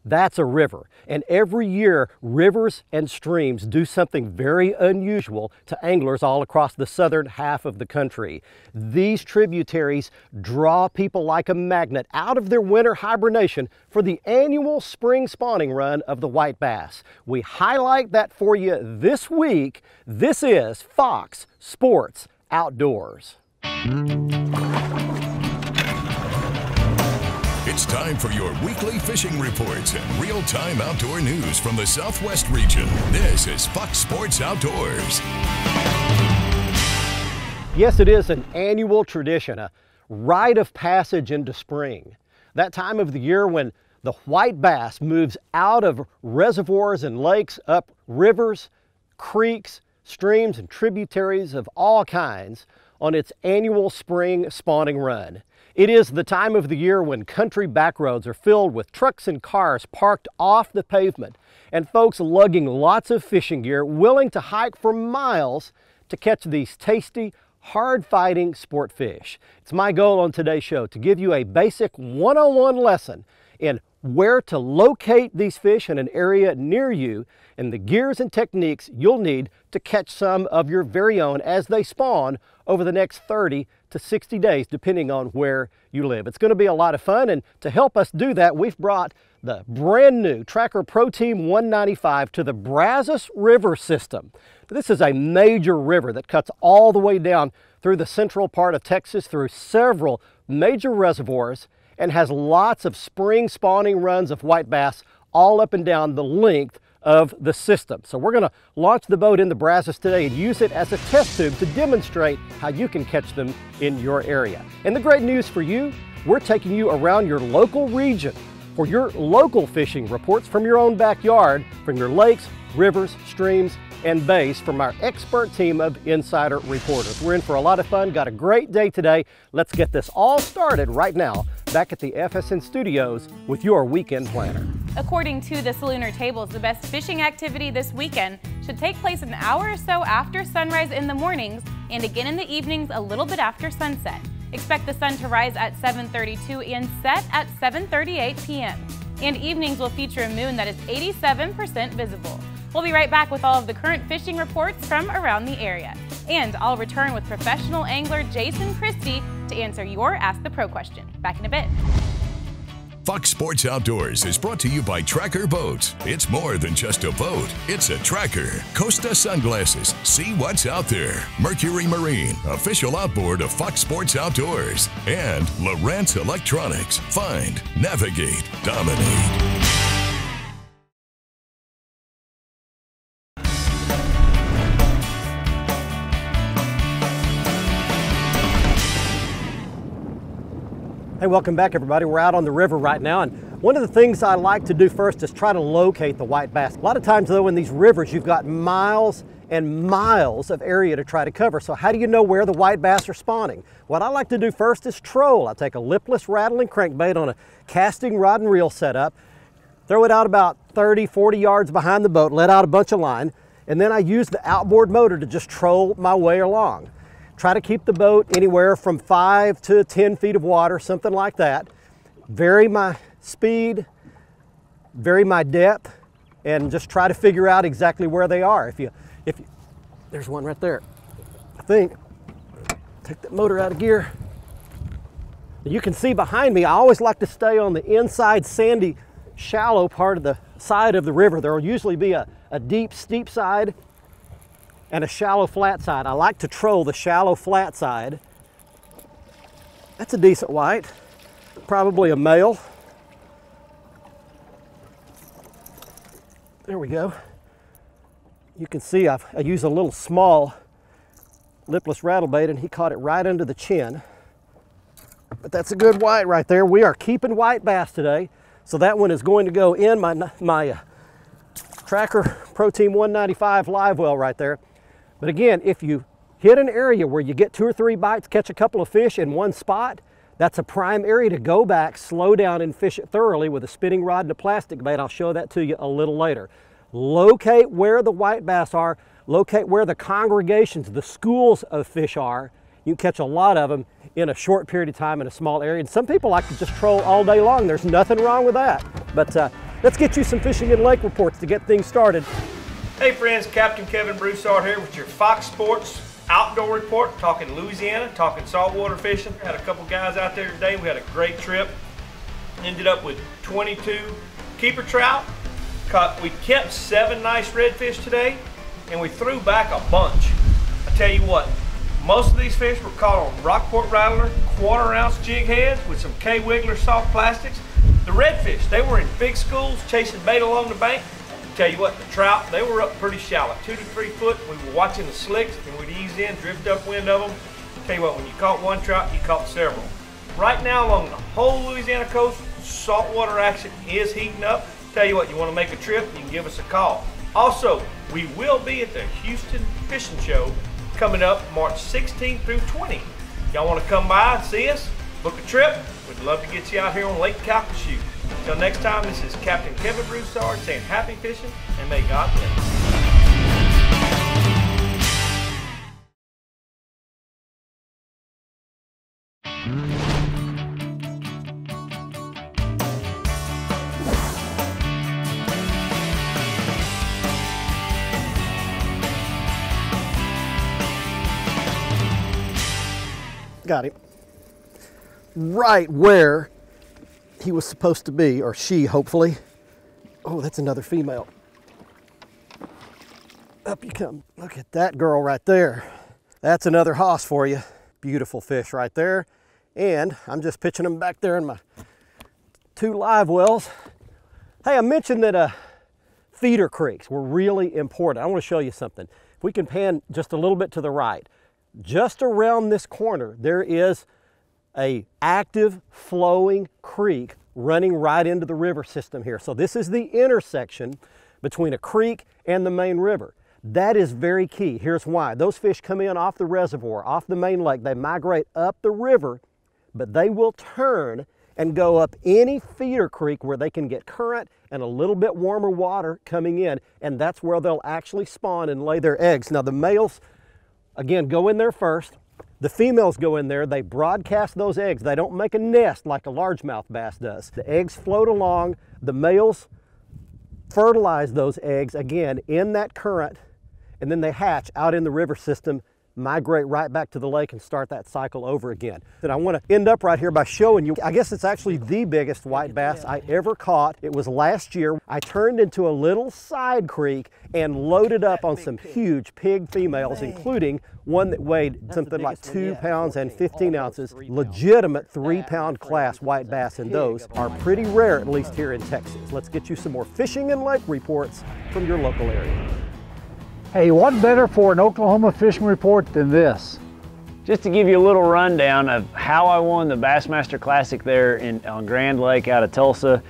That's a river. And every year, rivers and streams do something very unusual to anglers all across the southern half of the country. These tributaries draw people like a magnet out of their winter hibernation for the annual spring spawning run of the white bass. We highlight that for you this week. This is Fox Sports Outdoors. It's time for your weekly fishing reports and real-time outdoor news from the Southwest region. This is Fox Sports Outdoors. Yes, it is an annual tradition, a rite of passage into spring. That time of the year when the white bass moves out of reservoirs and lakes, up rivers, creeks, streams, and tributaries of all kinds on its annual spring spawning run. It is the time of the year when country backroads are filled with trucks and cars parked off the pavement and folks lugging lots of fishing gear willing to hike for miles to catch these tasty, hard-fighting sport fish. It's my goal on today's show to give you a basic one-on-one lesson in where to locate these fish in an area near you and the gears and techniques you'll need to catch some of your very own as they spawn over the next 30 to 60 days, depending on where you live. It's going to be a lot of fun, and to help us do that, we've brought the brand new Tracker Pro Team 195 to the Brazos River system. This is a major river that cuts all the way down through the central part of Texas, through several major reservoirs, and has lots of spring spawning runs of white bass all up and down the length of the system. So we're going to launch the boat in the Brazos today and use it as a test tube to demonstrate how you can catch them in your area. And the great news for you, we're taking you around your local region for your local fishing reports from your own backyard, from your lakes, rivers, streams, and bays from our expert team of insider reporters. We're in for a lot of fun, got a great day today. Let's get this all started right now back at the FSN studios with your weekend planner. According to the Salooner Tables, the best fishing activity this weekend should take place an hour or so after sunrise in the mornings and again in the evenings a little bit after sunset. Expect the sun to rise at 7:32 and set at 7:38 p.m. And evenings will feature a moon that is 87% visible. We'll be right back with all of the current fishing reports from around the area. And I'll return with professional angler Jason Christie to answer your Ask the Pro question. Back in a bit. Fox Sports Outdoors is brought to you by Tracker Boats. It's more than just a boat, it's a tracker. Costa Sunglasses, see what's out there. Mercury Marine, official outboard of Fox Sports Outdoors. And Lowrance Electronics, find, navigate, dominate. Hey, welcome back everybody. We're out on the river right now, and one of the things I like to do first is try to locate the white bass. A lot of times though in these rivers you've got miles and miles of area to try to cover. So how do you know where the white bass are spawning? What I like to do first is troll. I take a lipless rattling crankbait on a casting rod and reel setup, throw it out about 30, 40 yards behind the boat, let out a bunch of line, and then I use the outboard motor to just troll my way along. Try to keep the boat anywhere from 5 to 10 feet of water, something like that. Vary my speed, vary my depth, and just try to figure out exactly where they are. If you, there's one right there, I think. Take that motor out of gear. You can see behind me, I always like to stay on the inside sandy, shallow part of the side of the river. There will usually be a deep, steep side and a shallow flat side. I like to troll the shallow flat side. That's a decent white, probably a male. There we go. You can see I use a little small lipless rattle bait and he caught it right under the chin. But that's a good white right there. We are keeping white bass today. So that one is going to go in my Tracker Pro Team 195 live well right there. But again, if you hit an area where you get 2 or 3 bites, catch a couple of fish in one spot, that's a prime area to go back, slow down, and fish it thoroughly with a spinning rod and a plastic bait. I'll show that to you a little later. Locate where the white bass are, locate where the congregations, the schools of fish are. You can catch a lot of them in a short period of time in a small area. And some people like to just troll all day long. There's nothing wrong with that. But Let's get you some fishing and lake reports to get things started. Hey friends, Captain Kevin Brazos here with your Fox Sports Outdoor Report, talking Louisiana, talking saltwater fishing. Had a couple guys out there today. We had a great trip. Ended up with 22 keeper trout. We kept 7 nice redfish today, and we threw back a bunch. I tell you what, most of these fish were caught on Rockport Rattler, 1/4 ounce jig heads with some K-Wiggler soft plastics. The redfish, they were in big schools chasing bait along the bank. Tell you what, the trout, they were up pretty shallow, 2 to 3 foot. We were watching the slicks and we'd ease in, drift upwind of them. Tell you what, when you caught one trout, you caught several. Right now along the whole Louisiana coast, saltwater action is heating up. Tell you what, you want to make a trip, you can give us a call. Also, we will be at the Houston Fishing Show coming up March 16th through 20th. Y'all want to come by and see us, book a trip? We'd love to get you out here on Lake Calcasieu. Until next time, this is Captain Kevin Brazos saying happy fishing and may God bless. Got him. Right where he was supposed to be, or she, hopefully. Oh, that's another female. Up you come. Look at that girl right there. That's another hoss for you. Beautiful fish right there. And I'm just pitching them back there in my 2 live wells. Hey, I mentioned that feeder creeks were really important. I want to show you something. If we can pan just a little bit to the right, just around this corner, there is a active flowing creek running right into the river system here. So this is the intersection between a creek and the main river. That is very key. Here's why. Those fish come in off the reservoir, off the main lake. They migrate up the river, but they will turn and go up any feeder creek where they can get current and a little bit warmer water coming in, and that's where they'll actually spawn and lay their eggs. Now the males, again, go in there first. The females go in there, they broadcast those eggs. They don't make a nest like a largemouth bass does. The eggs float along, the males fertilize those eggs again in that current, and then they hatch out in the river system, migrate right back to the lake and start that cycle over again. And I want to end up right here by showing you, I guess it's actually the biggest white bass I ever caught. It was last year. I turned into a little side creek and loaded up on some huge pig females, including one that weighed something like 2 pounds and 15 ounces, legitimate 3-pound class white bass, and those are pretty rare, at least here in Texas. Let's get you some more fishing and lake reports from your local area. Hey, what better for an Oklahoma fishing report than this? Just to give you a little rundown of how I won the Bassmaster Classic there on Grand Lake out of Tulsa.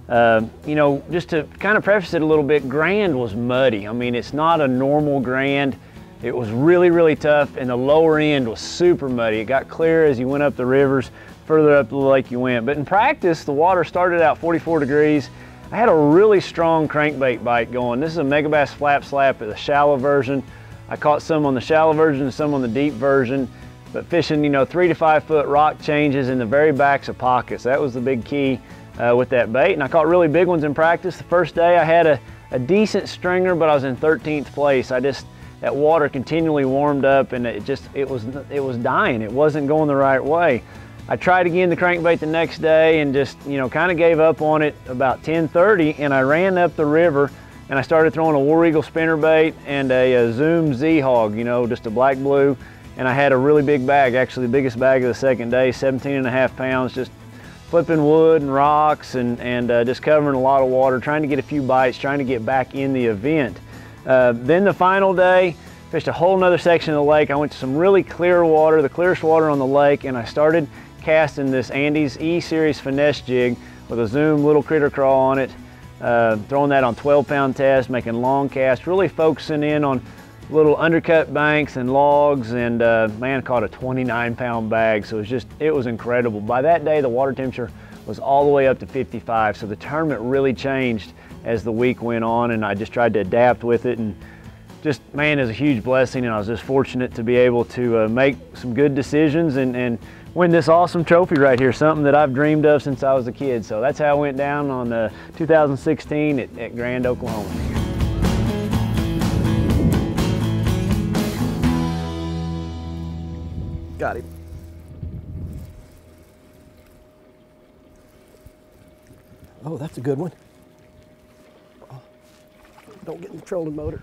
You know, just to kind of preface it a little bit, Grand was muddy. I mean, it's not a normal Grand. It was really, really tough, and the lower end was super muddy. It got clear as you went up the rivers, further up the lake you went. But in practice, the water started out 44 degrees. I had a really strong crankbait bite going. This is a Megabass Flap Slap, the shallow version. I caught some on the shallow version and some on the deep version, but fishing, you know, 3 to 5 foot rock changes in the very backs of pockets. That was the big key with that bait, and I caught really big ones in practice. The first day I had a decent stringer, but I was in 13th place. That water continually warmed up, and it was dying. It wasn't going the right way. I tried again the crankbait the next day and just, you know, kind of gave up on it about 10:30, and I ran up the river and I started throwing a War Eagle spinnerbait and a Zoom Z-Hog, you know, just a black blue, and I had a really big bag, actually the biggest bag of the second day, 17.5 pounds, just flipping wood and rocks and just covering a lot of water, trying to get a few bites, trying to get back in the event. Then the final day, fished a whole nother section of the lake. I went to some really clear water, the clearest water on the lake, and I started casting this Andy's E-Series finesse jig with a Zoom little critter crawl on it, throwing that on 12-pound test, making long casts, really focusing in on little undercut banks and logs, and man, caught a 29-pound bag. So it was incredible. By that day, the water temperature was all the way up to 55, so the tournament really changed as the week went on, and I just tried to adapt with it, and just, man, it was a huge blessing, and I was just fortunate to be able to make some good decisions and win this awesome trophy right here, something that I've dreamed of since I was a kid. So that's how it went down on 2016 at Grand, Oklahoma. Got him. Oh, that's a good one. Oh, don't get in the trolling motor.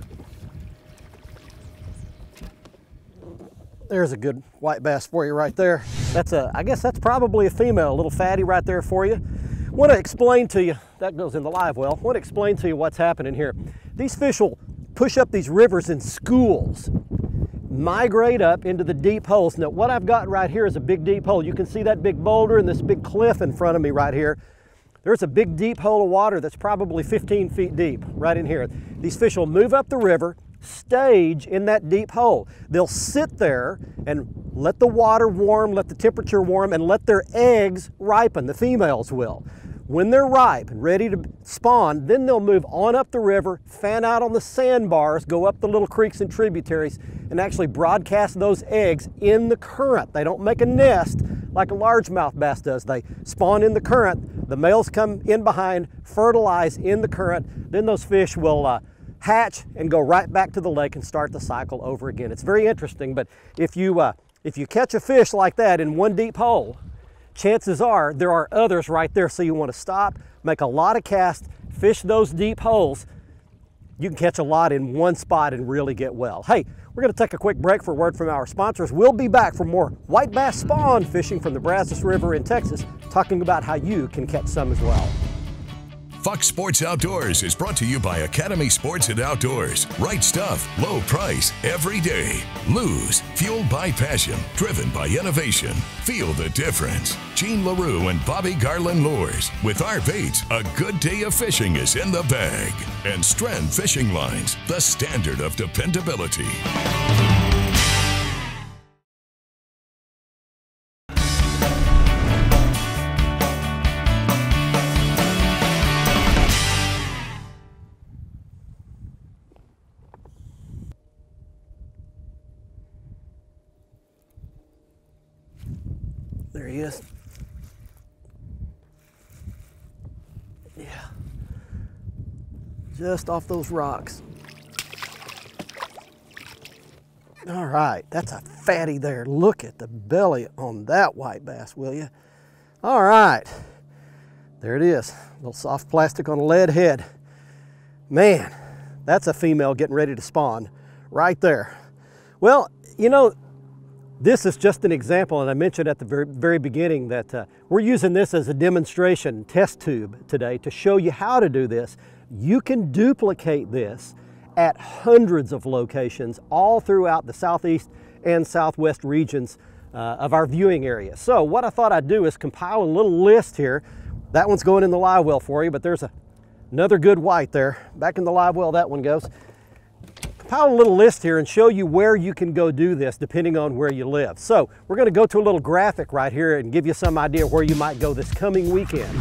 There's a good white bass for you right there. I guess that's probably a female, a little fatty right there for you. Want to explain to you, that goes in the live well, want to explain to you what's happening here. These fish will push up these rivers in schools, migrate up into the deep holes. Now what I've got right here is a big deep hole. You can see that big boulder and this big cliff in front of me right here. There's a big deep hole of water that's probably 15 feet deep right in here. These fish will move up the river, stage in that deep hole. They'll sit there and let the water warm, let the temperature warm, and let their eggs ripen. The females will. When they're ripe and ready to spawn, then they'll move on up the river, fan out on the sandbars, go up the little creeks and tributaries, and actually broadcast those eggs in the current. They don't make a nest like a largemouth bass does. They spawn in the current. The males come in behind, fertilize in the current. Then those fish will hatch and go right back to the lake and start the cycle over again. It's very interesting, but if you catch a fish like that in one deep hole, chances are there are others right there, so you want to stop, make a lot of casts, fish those deep holes. You can catch a lot in one spot and really get well. Hey, we're going to take a quick break for a word from our sponsors. We'll be back for more white bass spawn fishing from the Brazos River in Texas, talking about how you can catch some as well. Fox Sports Outdoors is brought to you by Academy Sports and Outdoors. Right stuff, low price, every day. Lose, fueled by passion, driven by innovation. Feel the difference. Gene LaRue and Bobby Garland Lures. With our baits, a good day of fishing is in the bag. And Strand Fishing Lines, the standard of dependability. There he is. Yeah. Just off those rocks. All right, that's a fatty there. Look at the belly on that white bass, will you? All right, there it is. A little soft plastic on a lead head. Man, that's a female getting ready to spawn right there. Well, you know, this is just an example, and I mentioned at the very beginning that we're using this as a demonstration test tube today to show you how to do this. You can duplicate this at hundreds of locations all throughout the southeast and southwest regions of our viewing area. So what I thought I'd do is compile a little list here. That one's going in the live well for you, but there's another good white there. Back in the live well, that one goes. Compile a little list here and show you where you can go do this depending on where you live. So we're going to go to a little graphic right here and give you some idea where you might go this coming weekend.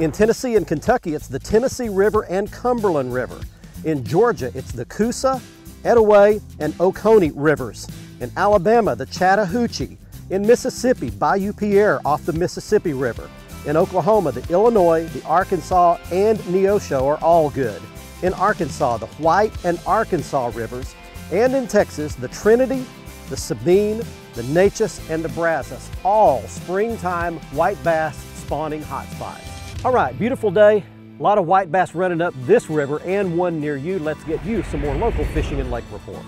In Tennessee and Kentucky, it's the Tennessee River and Cumberland River. In Georgia, it's the Coosa, Edaway, and Oconee rivers. In Alabama, the Chattahoochee. In Mississippi, Bayou Pierre off the Mississippi River. In Oklahoma, the Illinois, the Arkansas, and Neosho are all good. In Arkansas, the White and Arkansas rivers. And in Texas, the Trinity, the Sabine, the Natchez, and the Brazos, all springtime white bass spawning hotspots. All right, beautiful day. A lot of white bass running up this river and one near you. Let's get you some more local fishing and lake reports.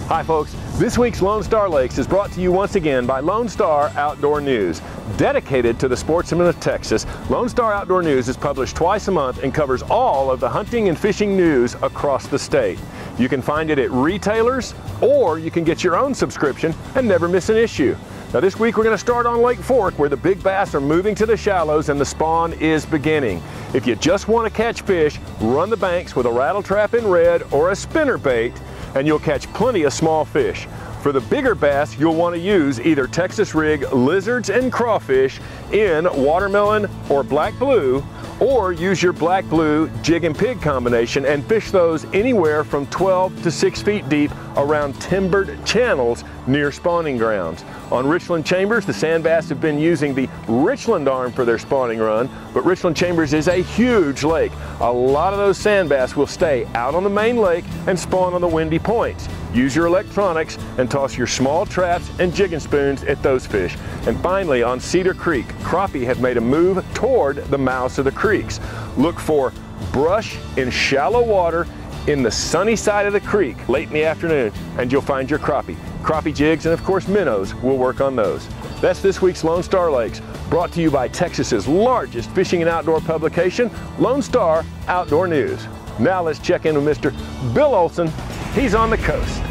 Hi folks, this week's Lone Star Lakes is brought to you once again by Lone Star Outdoor News. Dedicated to the sportsmen of Texas, Lone Star Outdoor News is published twice a month and covers all of the hunting and fishing news across the state. You can find it at retailers, or you can get your own subscription and never miss an issue. Now this week we're going to start on Lake Fork, where the big bass are moving to the shallows and the spawn is beginning. If you just want to catch fish, run the banks with a rattle trap in red or a spinner bait, and you'll catch plenty of small fish. For the bigger bass, you'll want to use either Texas rig lizards and crawfish in watermelon or black blue, or use your black blue jig and pig combination and fish those anywhere from 12 to 6 feet deep around timbered channels near spawning grounds. On Richland Chambers, the sand bass have been using the Richland arm for their spawning run, but Richland Chambers is a huge lake. A lot of those sand bass will stay out on the main lake and spawn on the windy points. Use your electronics and toss your small traps and jigging spoons at those fish. And finally, on Cedar Creek, crappie have made a move toward the mouths of the creeks. Look for brush in shallow water in the sunny side of the creek late in the afternoon, and you'll find your crappie. Crappie jigs and of course minnows will work on those. That's this week's Lone Star Lakes, brought to you by Texas's largest fishing and outdoor publication, Lone Star Outdoor News. Now let's check in with Mr. Bill Olson. He's on the coast.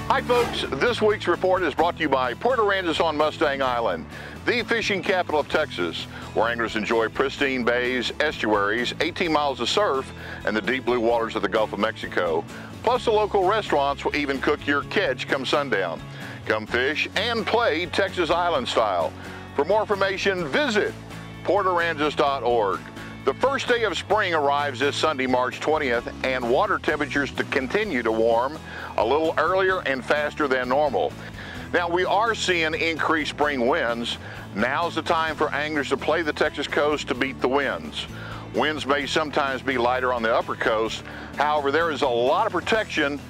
Hi folks, this week's report is brought to you by Port Aransas on Mustang Island, the fishing capital of Texas, where anglers enjoy pristine bays, estuaries, 18 miles of surf, and the deep blue waters of the Gulf of Mexico. Plus the local restaurants will even cook your catch come sundown. Come fish and play Texas Island style. For more information, visit portaransas.org. The first day of spring arrives this Sunday, March 20th, and water temperatures to continue to warm a little earlier and faster than normal. Now, we are seeing increased spring winds. Now's the time for anglers to play the Texas coast to beat the winds. Winds may sometimes be lighter on the upper coast. However, there is a lot of protection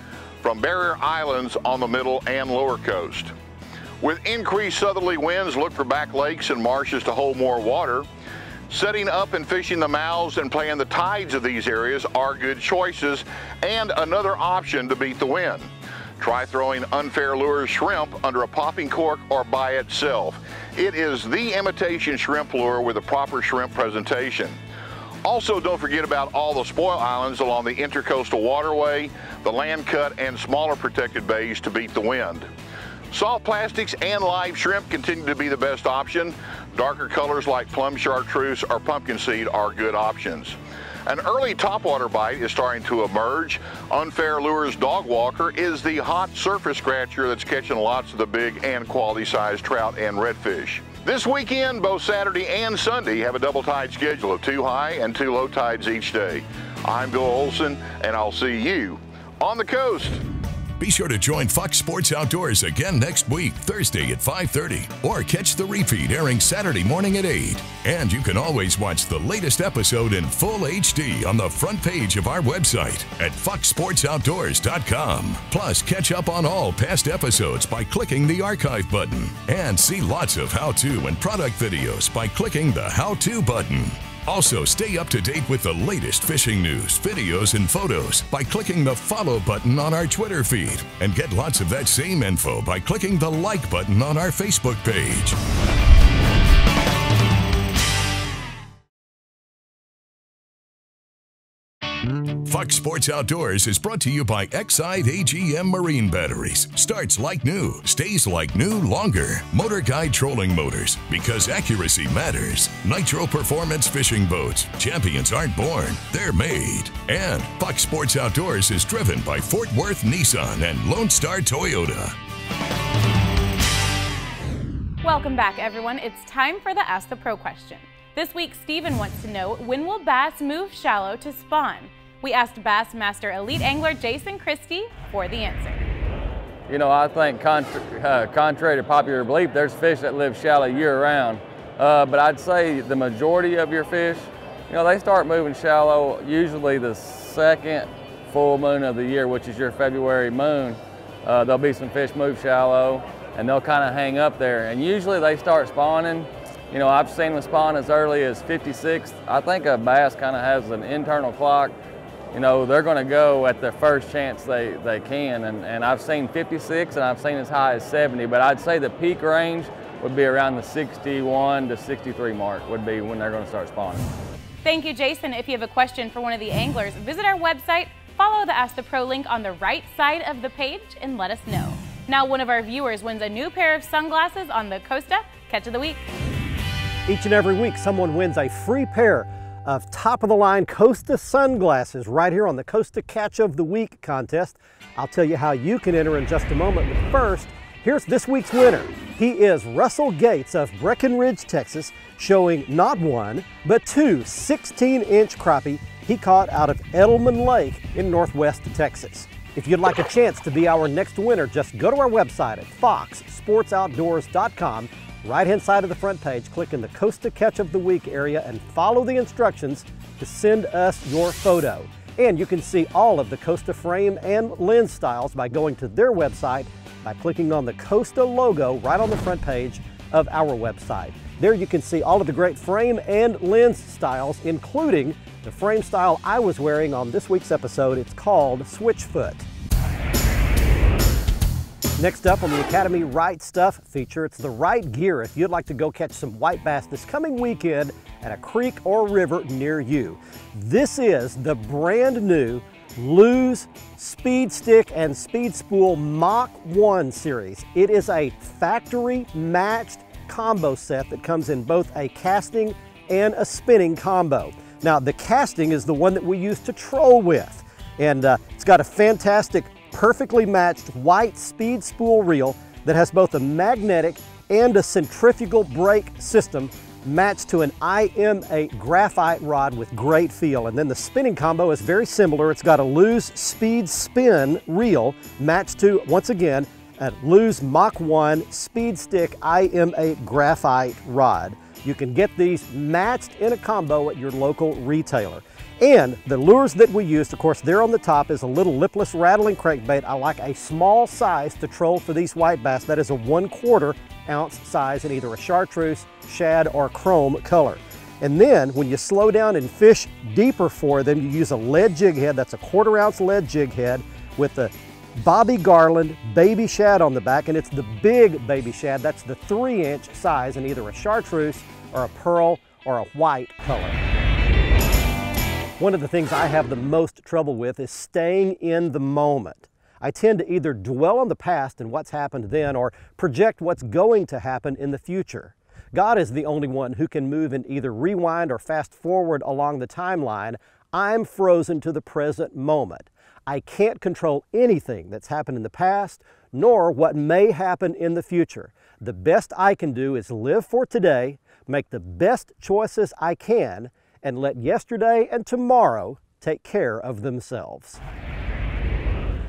from barrier islands on the middle and lower coast. With increased southerly winds, look for back lakes and marshes to hold more water. Setting up and fishing the mouths and playing the tides of these areas are good choices and another option to beat the wind. Try throwing unfair lures shrimp under a popping cork or by itself. It is the imitation shrimp lure with a proper shrimp presentation. Also, don't forget about all the spoil islands along the intercoastal waterway, the land cut, and smaller protected bays to beat the wind. Soft plastics and live shrimp continue to be the best option. Darker colors like plum chartreuse or pumpkin seed are good options. An early topwater bite is starting to emerge. Unfair Lures Dog Walker is the hot surface scratcher that's catching lots of the big and quality sized trout and redfish. This weekend, both Saturday and Sunday have a double tide schedule of 2 high and 2 low tides each day. I'm Bill Olson, and I'll see you on the coast. Be sure to join Fox Sports Outdoors again next week, Thursday at 5:30, or catch the repeat airing Saturday morning at 8. And you can always watch the latest episode in full HD on the front page of our website at foxsportsoutdoors.com. Plus, catch up on all past episodes by clicking the archive button, and see lots of how-to and product videos by clicking the how-to button. Also, stay up to date with the latest fishing news, videos, and photos by clicking the follow button on our Twitter feed, and get lots of that same info by clicking the like button on our Facebook page. Fox Sports Outdoors is brought to you by Exide AGM Marine Batteries. Starts like new, stays like new longer. Motor Guide Trolling Motors, because accuracy matters. Nitro Performance Fishing Boats. Champions aren't born, they're made. And Fox Sports Outdoors is driven by Fort Worth Nissan and Lone Star Toyota. Welcome back, everyone. It's time for the Ask the Pro question. This week, Steven wants to know, when will bass move shallow to spawn? We asked Bassmaster Elite Angler Jason Christie for the answer. You know, I think contrary to popular belief, there's fish that live shallow year-round. But I'd say the majority of your fish, you know, they start moving shallow usually the second full moon of the year, which is your February moon. There'll be some fish move shallow, and they'll kind of hang up there. And usually they start spawning. You know, I've seen them spawn as early as 56th. I think a bass kind of has an internal clock. You know, they're going to go at the first chance they can. And I've seen 56 and I've seen as high as 70, but I'd say the peak range would be around the 61 to 63 mark would be when they're going to start spawning. Thank you, Jason. If you have a question for one of the anglers, visit our website, follow the Ask the Pro link on the right side of the page, and let us know. Now, one of our viewers wins a new pair of sunglasses on the Costa Catch of the Week. Each and every week, someone wins a free pair of top-of-the-line Costa sunglasses right here on the Costa Catch of the Week contest. I'll tell you how you can enter in just a moment, but first, here's this week's winner. He is Russell Gates of Breckenridge, Texas, showing not one, but two 16-inch crappie he caught out of Edelman Lake in northwest Texas. If you'd like a chance to be our next winner, just go to our website at foxsportsoutdoors.com. Right-hand side of the front page, click in the Costa Catch of the Week area and follow the instructions to send us your photo. And you can see all of the Costa frame and lens styles by going to their website by clicking on the Costa logo right on the front page of our website. There you can see all of the great frame and lens styles, including the frame style I was wearing on this week's episode. It's called Switchfoot. Next up on the Academy Right Stuff feature, it's the right gear if you'd like to go catch some white bass this coming weekend at a creek or river near you. This is the brand new Lew's Speed Stick and Speed Spool Mach 1 series. It is a factory matched combo set that comes in both a casting and a spinning combo. Now the casting is the one that we use to troll with, and it's got a fantastic perfectly matched white speed spool reel that has both a magnetic and a centrifugal brake system matched to an IM8 graphite rod with great feel. And then the spinning combo is very similar. It's got a Lew's Speed Spin reel matched to, once again, a Lew's Mach 1 Speed Stick IM8 graphite rod. You can get these matched in a combo at your local retailer. And the lures that we used, of course, there on the top is a little lipless rattling crankbait. I like a small size to troll for these white bass. That is a 1/4 ounce size in either a chartreuse, shad, or chrome color. And then when you slow down and fish deeper for them, you use a lead jig head. That's a 1/4 ounce lead jig head with the Bobby Garland baby shad on the back, and it's the big baby shad. That's the 3-inch size in either a chartreuse or a pearl or a white color. One of the things I have the most trouble with is staying in the moment. I tend to either dwell on the past and what's happened then or project what's going to happen in the future. God is the only one who can move and either rewind or fast forward along the timeline. I'm frozen to the present moment. I can't control anything that's happened in the past, nor what may happen in the future. The best I can do is live for today, make the best choices I can, and let yesterday and tomorrow take care of themselves.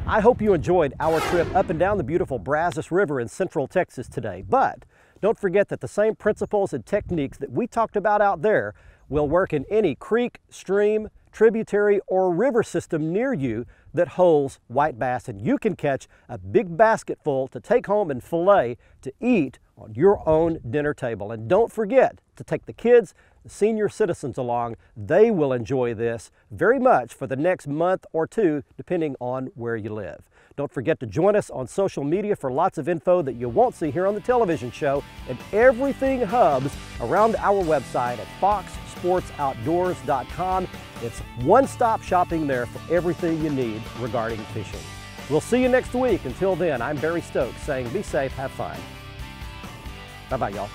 I hope you enjoyed our trip up and down the beautiful Brazos River in Central Texas today, but don't forget that the same principles and techniques that we talked about out there will work in any creek, stream, tributary, or river system near you that holds white bass, and you can catch a big basket full to take home and fillet to eat on your own dinner table. And don't forget to take the kids, the senior citizens along. They will enjoy this very much for the next month or two, depending on where you live. Don't forget to join us on social media for lots of info that you won't see here on the television show, and everything hubs around our website at foxsportsoutdoors.com. It's one-stop shopping there for everything you need regarding fishing. We'll see you next week. Until then, I'm Barry Stokes saying be safe, have fun. Bye-bye, y'all.